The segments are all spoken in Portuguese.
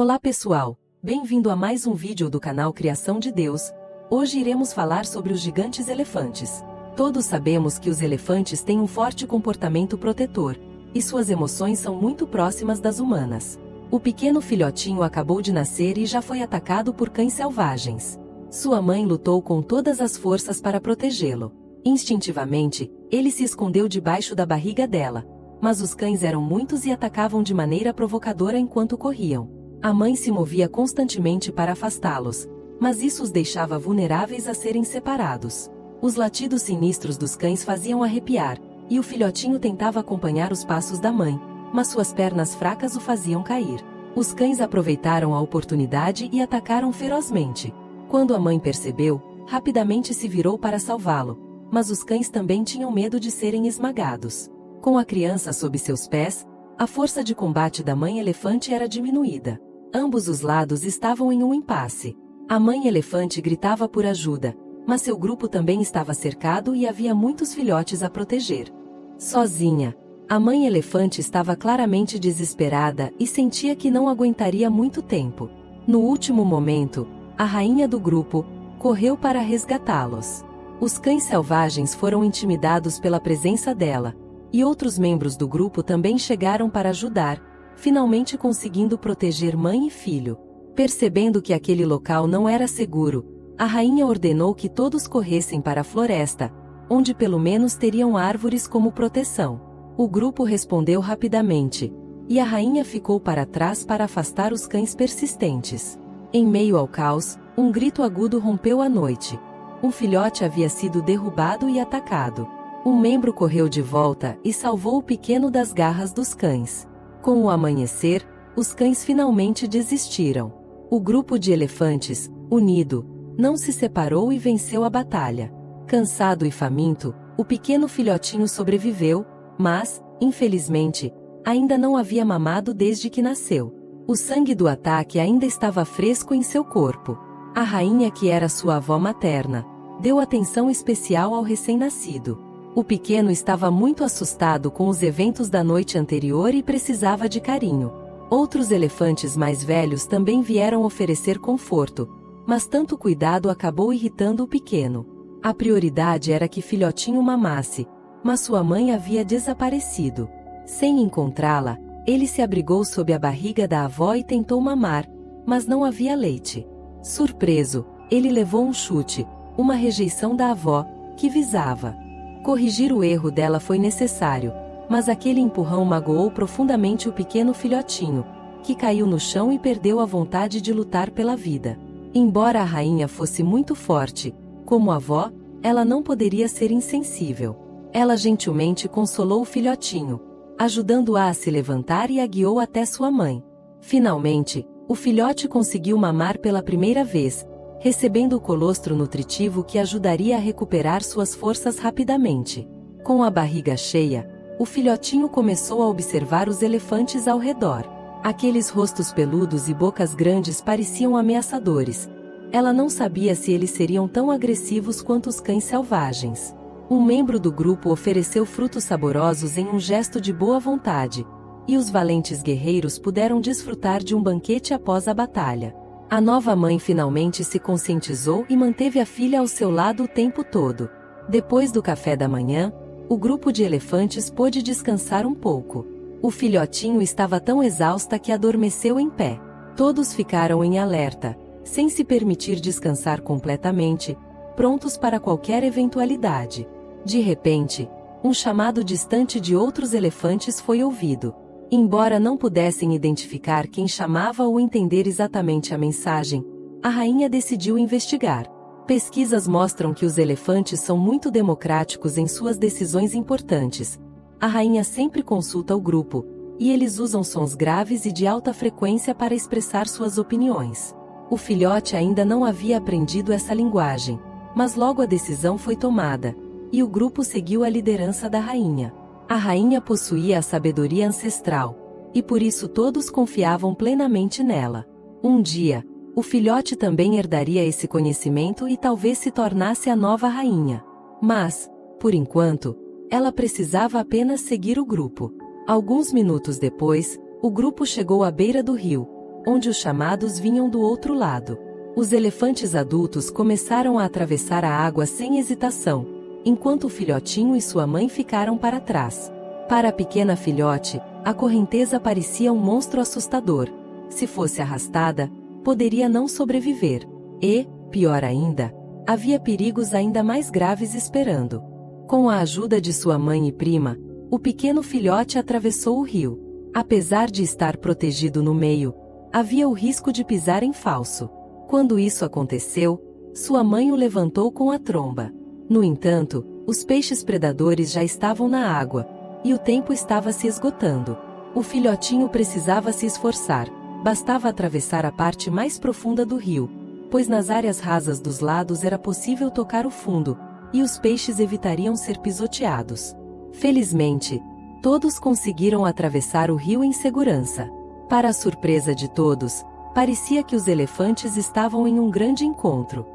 Olá pessoal, bem-vindo a mais um vídeo do canal Criação de Deus. Hoje iremos falar sobre os gigantes elefantes. Todos sabemos que os elefantes têm um forte comportamento protetor, e suas emoções são muito próximas das humanas. O pequeno filhotinho acabou de nascer e já foi atacado por cães selvagens. Sua mãe lutou com todas as forças para protegê-lo. Instintivamente, ele se escondeu debaixo da barriga dela, mas os cães eram muitos e atacavam de maneira provocadora enquanto corriam. A mãe se movia constantemente para afastá-los, mas isso os deixava vulneráveis a serem separados. Os latidos sinistros dos cães faziam arrepiar, e o filhotinho tentava acompanhar os passos da mãe, mas suas pernas fracas o faziam cair. Os cães aproveitaram a oportunidade e atacaram ferozmente. Quando a mãe percebeu, rapidamente se virou para salvá-lo, mas os cães também tinham medo de serem esmagados. Com a criança sob seus pés, a força de combate da mãe elefante era diminuída. Ambos os lados estavam em um impasse. A mãe elefante gritava por ajuda, mas seu grupo também estava cercado e havia muitos filhotes a proteger. Sozinha, a mãe elefante estava claramente desesperada e sentia que não aguentaria muito tempo. No último momento, a rainha do grupo correu para resgatá-los. Os cães selvagens foram intimidados pela presença dela, e outros membros do grupo também chegaram para ajudar, finalmente conseguindo proteger mãe e filho. Percebendo que aquele local não era seguro, a rainha ordenou que todos corressem para a floresta, onde pelo menos teriam árvores como proteção. O grupo respondeu rapidamente, e a rainha ficou para trás para afastar os cães persistentes. Em meio ao caos, um grito agudo rompeu a noite. Um filhote havia sido derrubado e atacado. Um membro correu de volta e salvou o pequeno das garras dos cães. Com o amanhecer, os cães finalmente desistiram. O grupo de elefantes, unido, não se separou e venceu a batalha. Cansado e faminto, o pequeno filhotinho sobreviveu, mas, infelizmente, ainda não havia mamado desde que nasceu. O sangue do ataque ainda estava fresco em seu corpo. A rainha, que era sua avó materna, deu atenção especial ao recém-nascido. O pequeno estava muito assustado com os eventos da noite anterior e precisava de carinho. Outros elefantes mais velhos também vieram oferecer conforto, mas tanto cuidado acabou irritando o pequeno. A prioridade era que filhotinho mamasse, mas sua mãe havia desaparecido. Sem encontrá-la, ele se abrigou sob a barriga da avó e tentou mamar, mas não havia leite. Surpreso, ele levou um chute, uma rejeição da avó, que visava corrigir o erro dela foi necessário, mas aquele empurrão magoou profundamente o pequeno filhotinho, que caiu no chão e perdeu a vontade de lutar pela vida. Embora a rainha fosse muito forte, como avó, ela não poderia ser insensível. Ela gentilmente consolou o filhotinho, ajudando-a a se levantar e a guiou até sua mãe. Finalmente, o filhote conseguiu mamar pela primeira vez, recebendo o colostro nutritivo que ajudaria a recuperar suas forças rapidamente. Com a barriga cheia, o filhotinho começou a observar os elefantes ao redor. Aqueles rostos peludos e bocas grandes pareciam ameaçadores. Ela não sabia se eles seriam tão agressivos quanto os cães selvagens. Um membro do grupo ofereceu frutos saborosos em um gesto de boa vontade, e os valentes guerreiros puderam desfrutar de um banquete após a batalha. A nova mãe finalmente se conscientizou e manteve a filha ao seu lado o tempo todo. Depois do café da manhã, o grupo de elefantes pôde descansar um pouco. O filhotinho estava tão exausta que adormeceu em pé. Todos ficaram em alerta, sem se permitir descansar completamente, prontos para qualquer eventualidade. De repente, um chamado distante de outros elefantes foi ouvido. Embora não pudessem identificar quem chamava ou entender exatamente a mensagem, a rainha decidiu investigar. Pesquisas mostram que os elefantes são muito democráticos em suas decisões importantes. A rainha sempre consulta o grupo, e eles usam sons graves e de alta frequência para expressar suas opiniões. O filhote ainda não havia aprendido essa linguagem, mas logo a decisão foi tomada, e o grupo seguiu a liderança da rainha. A rainha possuía a sabedoria ancestral, e por isso todos confiavam plenamente nela. Um dia, o filhote também herdaria esse conhecimento e talvez se tornasse a nova rainha. Mas, por enquanto, ela precisava apenas seguir o grupo. Alguns minutos depois, o grupo chegou à beira do rio, onde os chamados vinham do outro lado. Os elefantes adultos começaram a atravessar a água sem hesitação, enquanto o filhotinho e sua mãe ficaram para trás. Para a pequena filhote, a correnteza parecia um monstro assustador. Se fosse arrastada, poderia não sobreviver. E, pior ainda, havia perigos ainda mais graves esperando. Com a ajuda de sua mãe e prima, o pequeno filhote atravessou o rio. Apesar de estar protegido no meio, havia o risco de pisar em falso. Quando isso aconteceu, sua mãe o levantou com a tromba. No entanto, os peixes predadores já estavam na água, e o tempo estava se esgotando. O filhotinho precisava se esforçar, bastava atravessar a parte mais profunda do rio, pois nas áreas rasas dos lados era possível tocar o fundo, e os peixes evitariam ser pisoteados. Felizmente, todos conseguiram atravessar o rio em segurança. Para a surpresa de todos, parecia que os elefantes estavam em um grande encontro.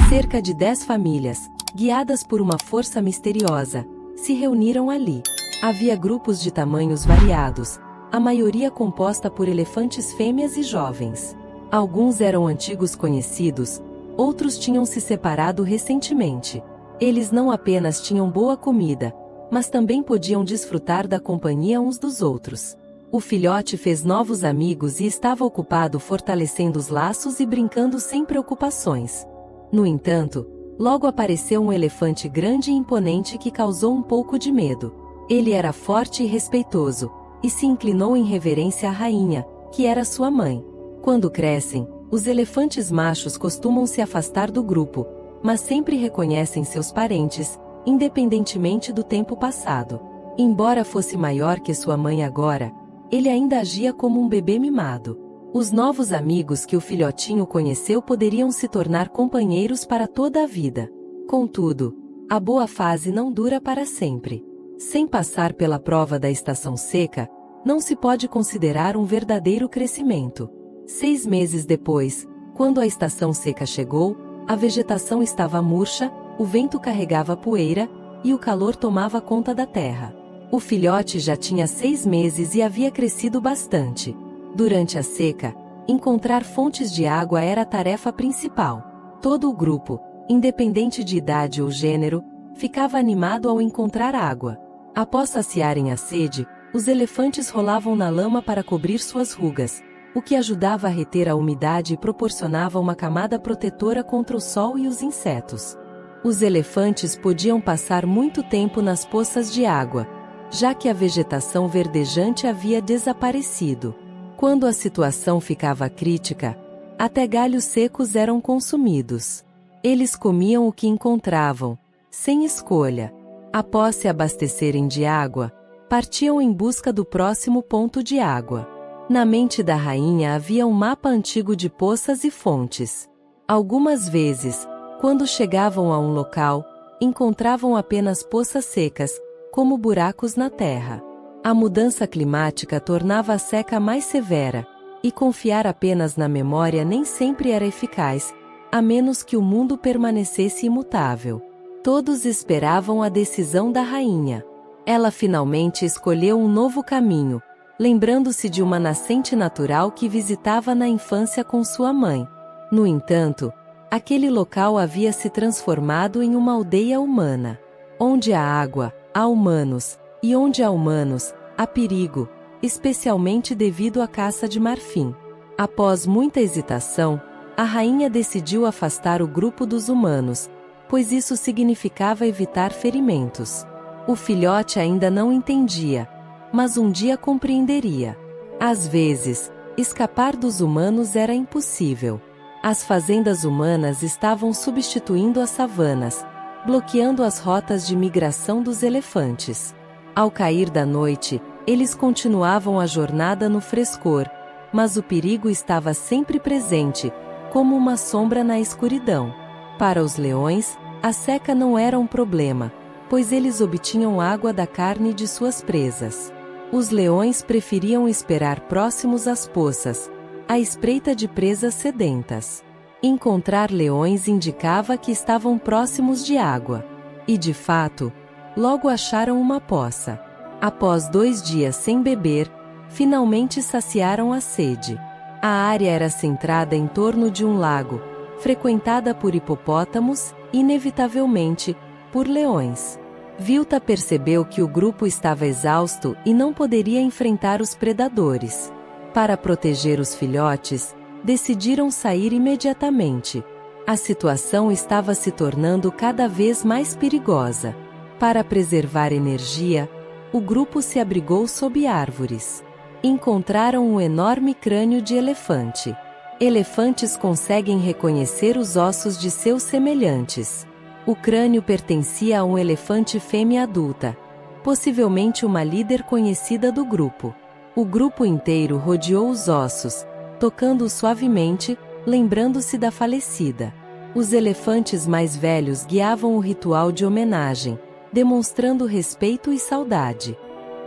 Cerca de 10 famílias, guiadas por uma força misteriosa, se reuniram ali. Havia grupos de tamanhos variados, a maioria composta por elefantes fêmeas e jovens. Alguns eram antigos conhecidos, outros tinham se separado recentemente. Eles não apenas tinham boa comida, mas também podiam desfrutar da companhia uns dos outros. O filhote fez novos amigos e estava ocupado fortalecendo os laços e brincando sem preocupações. No entanto, logo apareceu um elefante grande e imponente que causou um pouco de medo. Ele era forte e respeitoso, e se inclinou em reverência à rainha, que era sua mãe. Quando crescem, os elefantes machos costumam se afastar do grupo, mas sempre reconhecem seus parentes, independentemente do tempo passado. Embora fosse maior que sua mãe agora, ele ainda agia como um bebê mimado. Os novos amigos que o filhotinho conheceu poderiam se tornar companheiros para toda a vida. Contudo, a boa fase não dura para sempre. Sem passar pela prova da estação seca, não se pode considerar um verdadeiro crescimento. 6 meses depois, quando a estação seca chegou, a vegetação estava murcha, o vento carregava poeira, e o calor tomava conta da terra. O filhote já tinha 6 meses e havia crescido bastante. Durante a seca, encontrar fontes de água era a tarefa principal. Todo o grupo, independente de idade ou gênero, ficava animado ao encontrar água. Após saciarem a sede, os elefantes rolavam na lama para cobrir suas rugas, o que ajudava a reter a umidade e proporcionava uma camada protetora contra o sol e os insetos. Os elefantes podiam passar muito tempo nas poças de água, já que a vegetação verdejante havia desaparecido. Quando a situação ficava crítica, até galhos secos eram consumidos. Eles comiam o que encontravam, sem escolha. Após se abastecerem de água, partiam em busca do próximo ponto de água. Na mente da rainha havia um mapa antigo de poças e fontes. Algumas vezes, quando chegavam a um local, encontravam apenas poças secas, como buracos na terra. A mudança climática tornava a seca mais severa, e confiar apenas na memória nem sempre era eficaz, a menos que o mundo permanecesse imutável. Todos esperavam a decisão da rainha. Ela finalmente escolheu um novo caminho, lembrando-se de uma nascente natural que visitava na infância com sua mãe. No entanto, aquele local havia se transformado em uma aldeia humana. Onde há água, há humanos, e onde há humanos, há perigo, especialmente devido à caça de marfim. Após muita hesitação, a rainha decidiu afastar o grupo dos humanos, pois isso significava evitar ferimentos. O filhote ainda não entendia, mas um dia compreenderia. Às vezes, escapar dos humanos era impossível. As fazendas humanas estavam substituindo as savanas, bloqueando as rotas de migração dos elefantes. Ao cair da noite, eles continuavam a jornada no frescor, mas o perigo estava sempre presente, como uma sombra na escuridão. Para os leões, a seca não era um problema, pois eles obtinham água da carne de suas presas. Os leões preferiam esperar próximos às poças, à espreita de presas sedentas. Encontrar leões indicava que estavam próximos de água. E de fato, logo acharam uma poça. Após 2 dias sem beber, finalmente saciaram a sede. A área era centrada em torno de um lago, frequentada por hipopótamos e, inevitavelmente, por leões. Vilta percebeu que o grupo estava exausto e não poderia enfrentar os predadores. Para proteger os filhotes, decidiram sair imediatamente. A situação estava se tornando cada vez mais perigosa. Para preservar energia, o grupo se abrigou sob árvores. Encontraram um enorme crânio de elefante. Elefantes conseguem reconhecer os ossos de seus semelhantes. O crânio pertencia a um elefante fêmea adulta, possivelmente uma líder conhecida do grupo. O grupo inteiro rodeou os ossos, tocando-os suavemente, lembrando-se da falecida. Os elefantes mais velhos guiavam o ritual de homenagem, demonstrando respeito e saudade.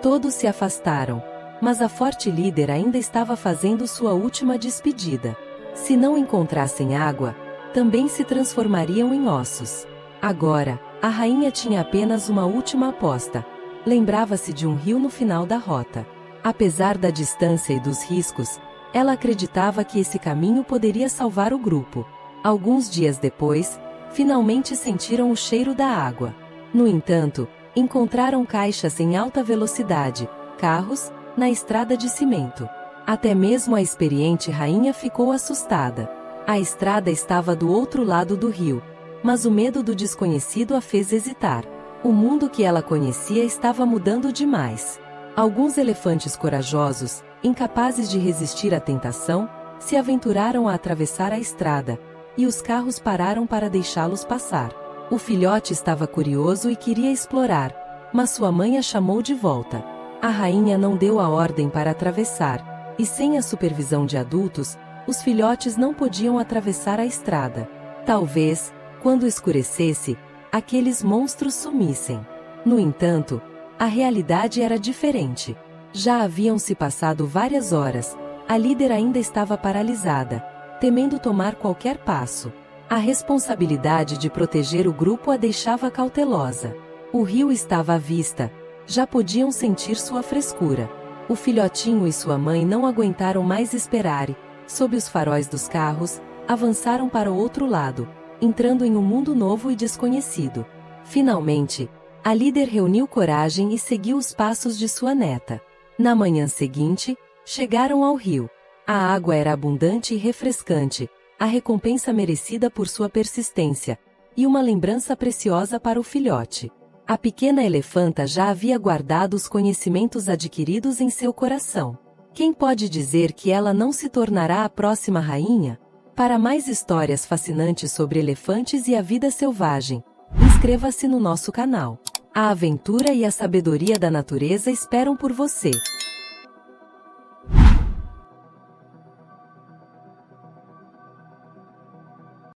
Todos se afastaram, mas a forte líder ainda estava fazendo sua última despedida. Se não encontrassem água, também se transformariam em ossos. Agora, a rainha tinha apenas uma última aposta. Lembrava-se de um rio no final da rota. Apesar da distância e dos riscos, ela acreditava que esse caminho poderia salvar o grupo. Alguns dias depois, finalmente sentiram o cheiro da água. No entanto, encontraram caixas em alta velocidade, carros, na estrada de cimento. Até mesmo a experiente rainha ficou assustada. A estrada estava do outro lado do rio, mas o medo do desconhecido a fez hesitar. O mundo que ela conhecia estava mudando demais. Alguns elefantes corajosos, incapazes de resistir à tentação, se aventuraram a atravessar a estrada, e os carros pararam para deixá-los passar. O filhote estava curioso e queria explorar, mas sua mãe a chamou de volta. A rainha não deu a ordem para atravessar, e sem a supervisão de adultos, os filhotes não podiam atravessar a estrada. Talvez, quando escurecesse, aqueles monstros sumissem. No entanto, a realidade era diferente. Já haviam se passado várias horas, a líder ainda estava paralisada, temendo tomar qualquer passo. A responsabilidade de proteger o grupo a deixava cautelosa. O rio estava à vista, já podiam sentir sua frescura. O filhotinho e sua mãe não aguentaram mais esperar e, sob os faróis dos carros, avançaram para o outro lado, entrando em um mundo novo e desconhecido. Finalmente, a líder reuniu coragem e seguiu os passos de sua neta. Na manhã seguinte, chegaram ao rio. A água era abundante e refrescante, a recompensa merecida por sua persistência, e uma lembrança preciosa para o filhote. A pequena elefanta já havia guardado os conhecimentos adquiridos em seu coração. Quem pode dizer que ela não se tornará a próxima rainha? Para mais histórias fascinantes sobre elefantes e a vida selvagem, inscreva-se no nosso canal. A aventura e a sabedoria da natureza esperam por você.